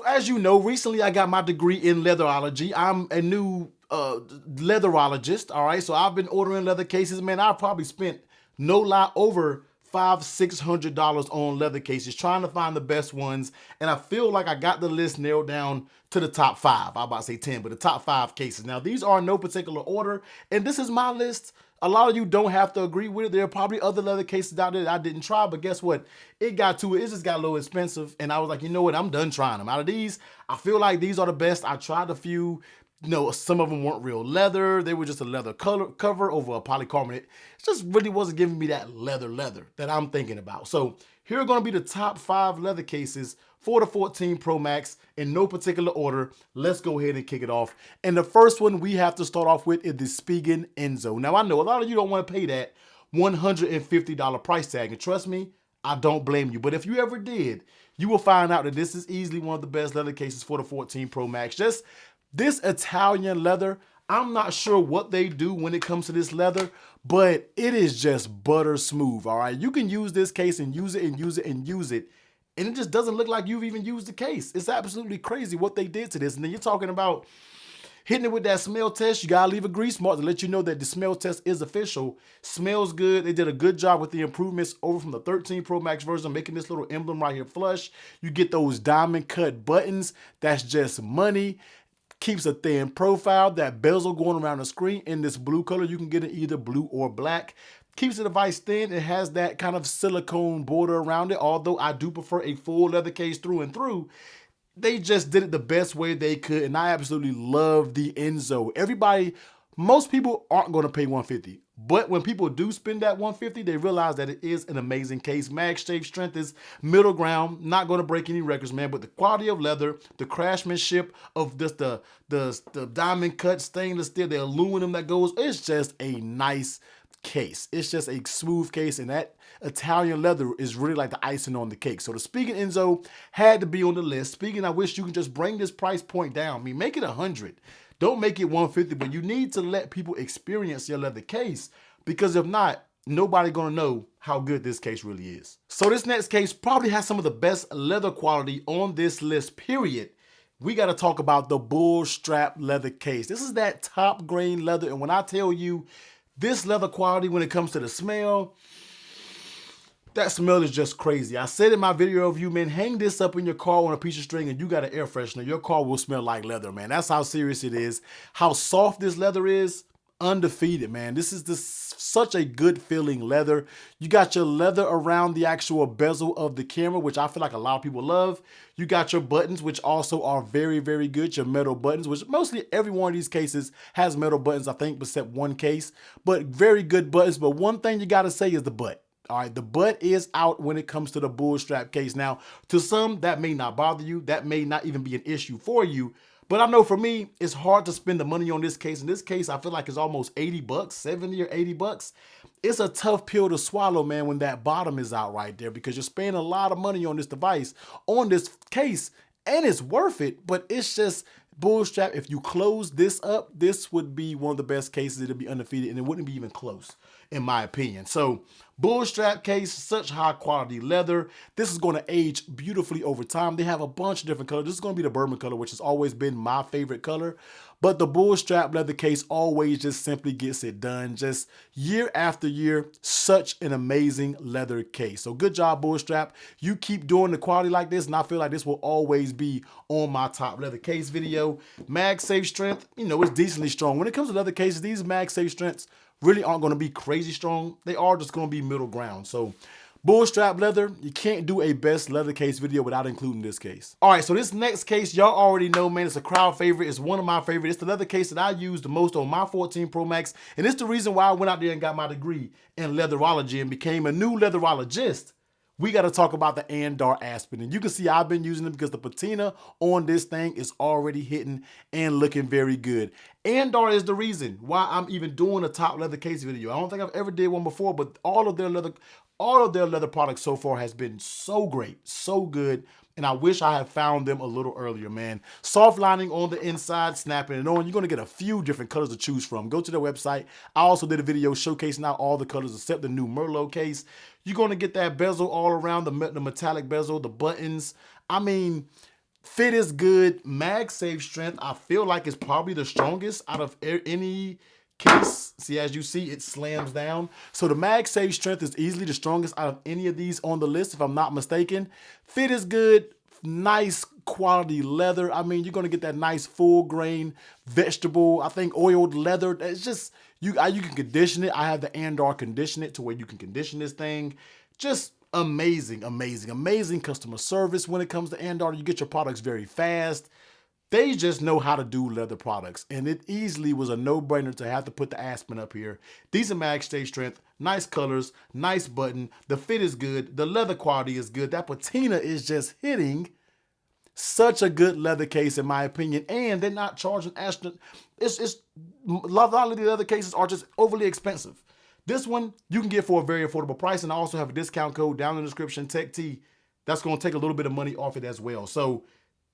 So as you know, recently I got my degree in leatherology. I'm a new leatherologist, all right? So I've been ordering leather cases. Man, I've probably spent, no lie, over $500-600 on leather cases trying to find the best ones. And I feel like I got the list narrowed down to the top 5. I'm about to say 10, but the top 5 cases. Now, these are in no particular order, and this is my list. A lot of you don't have to agree with it. There are probably other leather cases out there that I didn't try, but guess what? It just got a little expensive, and I was like, you know what? I'm done trying them. Out of these, I feel like these are the best. I tried a few. You know, some of them weren't real leather. They were just a leather cover over a polycarbonate. It just really wasn't giving me that leather that I'm thinking about. So here are going to be the top 5 leather cases for the 14 Pro Max in no particular order. Let's go ahead and kick it off. And the first one we have to start off with is the Spigen Enzo. Now, I know a lot of you don't want to pay that $150 price tag. And trust me, I don't blame you. But if you ever did, you will find out that this is easily one of the best leather cases for the 14 Pro Max. Just this Italian leather, I'm not sure what they do when it comes to this leather, but it is just butter smooth, all right? You can use this case and use it and use it and use it, and it just doesn't look like you've even used the case. It's absolutely crazy what they did to this. And then you're talking about hitting it with that smell test. You gotta leave a grease mark to let you know that the smell test is official. Smells good. They did a good job with the improvements over from the 13 Pro Max version, making this little emblem right here flush. You get those diamond cut buttons. That's just money. Keeps a thin profile, that bezel going around the screen in this blue color. You can get it either blue or black. Keeps the device thin. It has that kind of silicone border around it, although I do prefer a full leather case through and through. They just did it the best way they could, and I absolutely love the Enzo. Most people aren't going to pay $150, but when people do spend that $150, they realize that it is an amazing case. MagSafe strength is middle ground, not going to break any records, man, but the quality of leather, the craftsmanship of just the diamond cut stainless steel, the aluminum that goes, it's just a nice case. It's just a smooth case, and that Italian leather is really like the icing on the cake. So the Spigen Enzo had to be on the list. Spigen, I wish you could just bring this price point down. I mean, make it 100. Don't make it 150, but you need to let people experience your leather case, because if not, nobody gonna know how good this case really is. So this next case probably has some of the best leather quality on this list, period. We gotta talk about the Bullstrap leather case. This is that top grain leather, and when I tell you this leather quality when it comes to the smell, that smell is just crazy. I said in my video review, man, hang this up in your car on a piece of string and you got an air freshener. Your car will smell like leather, man. That's how serious it is. How soft this leather is, undefeated, man. This is such a good feeling leather. You got your leather around the actual bezel of the camera, which I feel like a lot of people love. You got your buttons, which also are very, very good. Your metal buttons, which mostly every one of these cases has metal buttons, I think, except one case. But very good buttons. But one thing you got to say is the butt. All right, the butt is out when it comes to the Bullstrap case. Now, to some, that may not bother you. That may not even be an issue for you. But I know for me, it's hard to spend the money on this case. In this case, I feel like it's almost 80 bucks, 70 or 80 bucks. It's a tough pill to swallow, man, when that bottom is out right there, because you're spending a lot of money on this device, on this case, and it's worth it, but it's just Bullstrap. If you close this up, this would be one of the best cases. It'd be undefeated, and it wouldn't be even close, in my opinion. So Bullstrap case, such high quality leather. This is going to age beautifully over time. They have a bunch of different colors. This is going to be the bourbon color, which has always been my favorite color. But the Bullstrap leather case always just simply gets it done. Just year after year, such an amazing leather case. So good job, Bullstrap. You keep doing the quality like this, and I feel like this will always be on my top leather case video. MagSafe strength, you know, it's decently strong. When it comes to leather cases, these MagSafe strengths really aren't going to be crazy strong. They are just going to be middle ground. So Bullstrap leather, you can't do a best leather case video without including this case. All right, so this next case, y'all already know, man, it's a crowd favorite. It's one of my favorites. It's the leather case that I use the most on my 14 Pro Max. And it's the reason why I went out there and got my degree in leatherology and became a new leatherologist. We got to talk about the Andar Aspen. And you can see I've been using it because the patina on this thing is already hitting and looking very good. Andar is the reason why I'm even doing a top leather case video. I don't think I've ever did one before, but all of their leather products so far has been so great, so good. And I wish I had found them a little earlier, man. Soft lining on the inside, snapping it on. You're going to get a few different colors to choose from. Go to their website. I also did a video showcasing out all the colors except the new Merlot case. You're going to get that bezel all around, the metallic bezel, the buttons. I mean, Fit is good. MagSafe strength, I feel like it's probably the strongest out of any case. See, as you see, it slams down. So the MagSafe strength is easily the strongest out of any of these on the list, if I'm not mistaken. Fit is good. Nice quality leather. I mean, you're gonna get that nice full grain vegetable, I think oiled leather. It's just, you can condition it. I have the Andar condition it to where you can condition this thing. Just amazing, amazing, amazing customer service when it comes to Andar. You get your products very fast. They just know how to do leather products, and it easily was a no-brainer to have to put the Aspen up here. Decent MagSafe strength, nice colors, nice button. The fit is good. The leather quality is good. That patina is just hitting. Such a good leather case, in my opinion, and they're not charging Aspen. It's a lot of the other cases are just overly expensive. This one you can get for a very affordable price, and I also have a discount code down in the description, TechT. That's going to take a little bit of money off it as well. So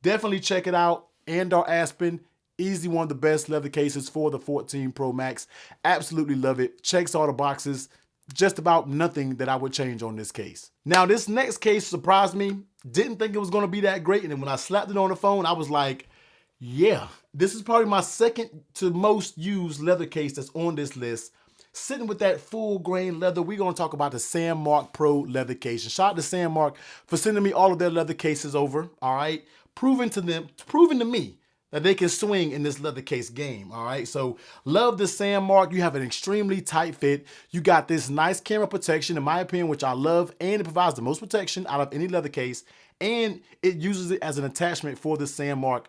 definitely check it out. Andar Aspen, easily one of the best leather cases for the 14 Pro Max. Absolutely love it. Checks all the boxes. Just about nothing that I would change on this case. Now, this next case surprised me. Didn't think it was going to be that great. And then when I slapped it on the phone, I was like, yeah, this is probably my second to most used leather case that's on this list. Sitting with that full grain leather, we're going to talk about the Sandmarc Pro leather case. And shout out to Sandmarc for sending me all of their leather cases over, all right? Proving to me that they can swing in this leather case game, all right? So love the Sandmarc. You have an extremely tight fit. You got this nice camera protection, in my opinion, which I love, and it provides the most protection out of any leather case, and it uses it as an attachment for the Sandmarc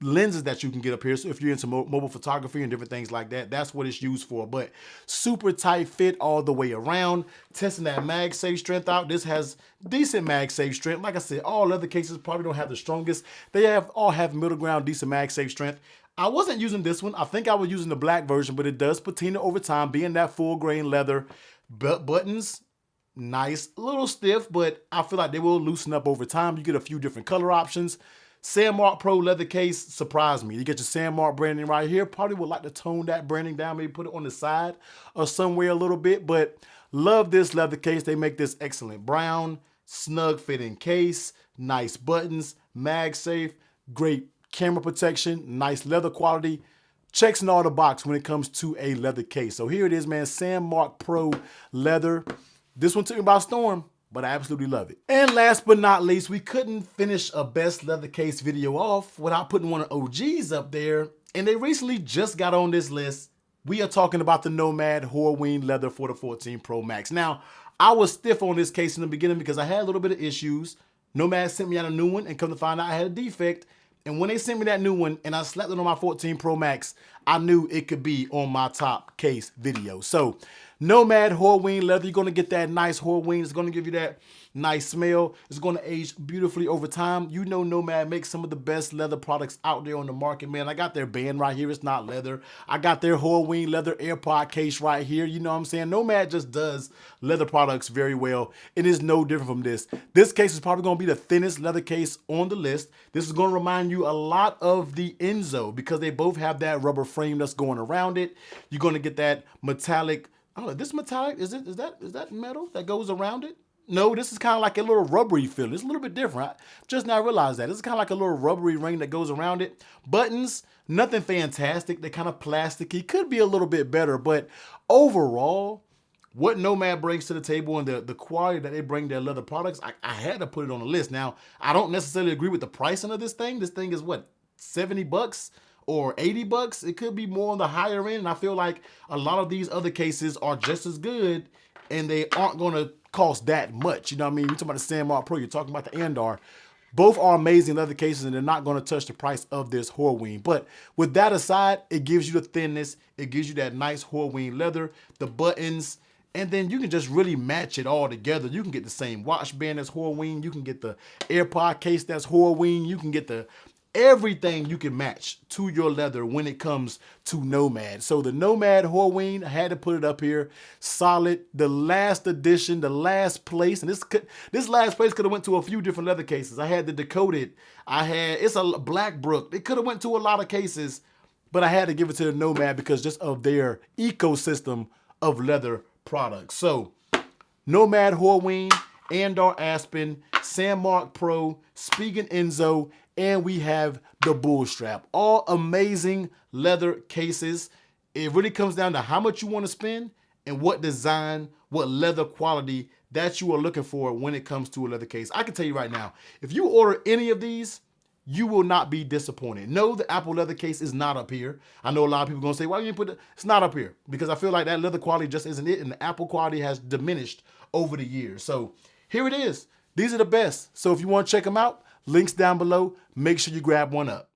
lenses that you can get up here. So if you're into mobile photography and different things like that, that's what it's used for. But super tight fit all the way around. Testing that MagSafe strength out. This has decent MagSafe strength. Like I said, all other cases probably don't have the strongest. They all have middle ground, decent MagSafe strength. I wasn't using this one. I think I was using the black version, but it does patina over time, being that full grain leather. Buttons, nice, a little stiff, but I feel like they will loosen up over time. You get a few different color options. Sandmarc Pro leather case surprised me. You get your Sandmarc branding right here. Probably would like to tone that branding down, maybe put it on the side or somewhere a little bit, but love this leather case. They make this excellent brown, snug fitting case, nice buttons, MagSafe, great camera protection, nice leather quality. Checks in all the box when it comes to a leather case. So here it is, man, Sandmarc Pro leather. This one took me by storm, but I absolutely love it. And last but not least, we couldn't finish a best leather case video off without putting one of OGs up there. And they recently just got on this list. We are talking about the Nomad Horween leather for the 14 Pro Max. Now, I was stiff on this case in the beginning because I had a little bit of issues. Nomad sent me out a new one, and come to find out I had a defect. And when they sent me that new one and I slapped it on my 14 Pro Max, I knew it could be on my top case video. So Nomad Horween leather, you're gonna get that nice Horween. It's gonna give you that nice smell. It's gonna age beautifully over time. You know Nomad makes some of the best leather products out there on the market, man. I got their band right here, it's not leather. I got their Horween leather AirPod case right here. You know what I'm saying? Nomad just does leather products very well. It is no different from this. This case is probably gonna be the thinnest leather case on the list. This is gonna remind you a lot of the Enzo because they both have that rubber frame that's going around it. You're gonna get that metallic, I don't know, this metallic, is that metal that goes around it? No, this is kind of like a little rubbery feel. It's a little bit different. I just now realized that. This is kind of like a little rubbery ring that goes around it. Buttons, nothing fantastic. They're kind of plasticky. Could be a little bit better, but overall, what Nomad brings to the table and the quality that they bring their leather products, I had to put it on the list. Now, I don't necessarily agree with the pricing of this thing. This thing is what, 70 bucks? Or 80 bucks, it could be more on the higher end. And I feel like a lot of these other cases are just as good and they aren't gonna cost that much. You know what I mean? You're talking about the Sandmarc Pro, you're talking about the Andar. Both are amazing leather cases and they're not gonna touch the price of this Horween. But with that aside, it gives you the thinness, it gives you that nice Horween leather, the buttons, and then you can just really match it all together. You can get the same watch band as Horween, you can get the AirPod case that's Horween, you can get the everything you can match to your leather when it comes to Nomad. So the Nomad Horween, I had to put it up here. Solid, the last edition, the last place, and this last place could have went to a few different leather cases. I had the Decoded, it's a Blackbrook. It could have went to a lot of cases, but I had to give it to the Nomad because just of their ecosystem of leather products. So Nomad Horween, Andar Aspen, Sandmarc Pro, Spigen Enzo, and we have the Bullstrap. All amazing leather cases. It really comes down to how much you want to spend and what design, what leather quality that you are looking for when it comes to a leather case. I can tell you right now, if you order any of these, you will not be disappointed. No, the Apple leather case is not up here. I know a lot of people are going to say, why you didn't put it? It's not up here because I feel like that leather quality just isn't it, and the Apple quality has diminished over the years. So here it is. These are the best. So if you want to check them out, links down below. Make sure you grab one up.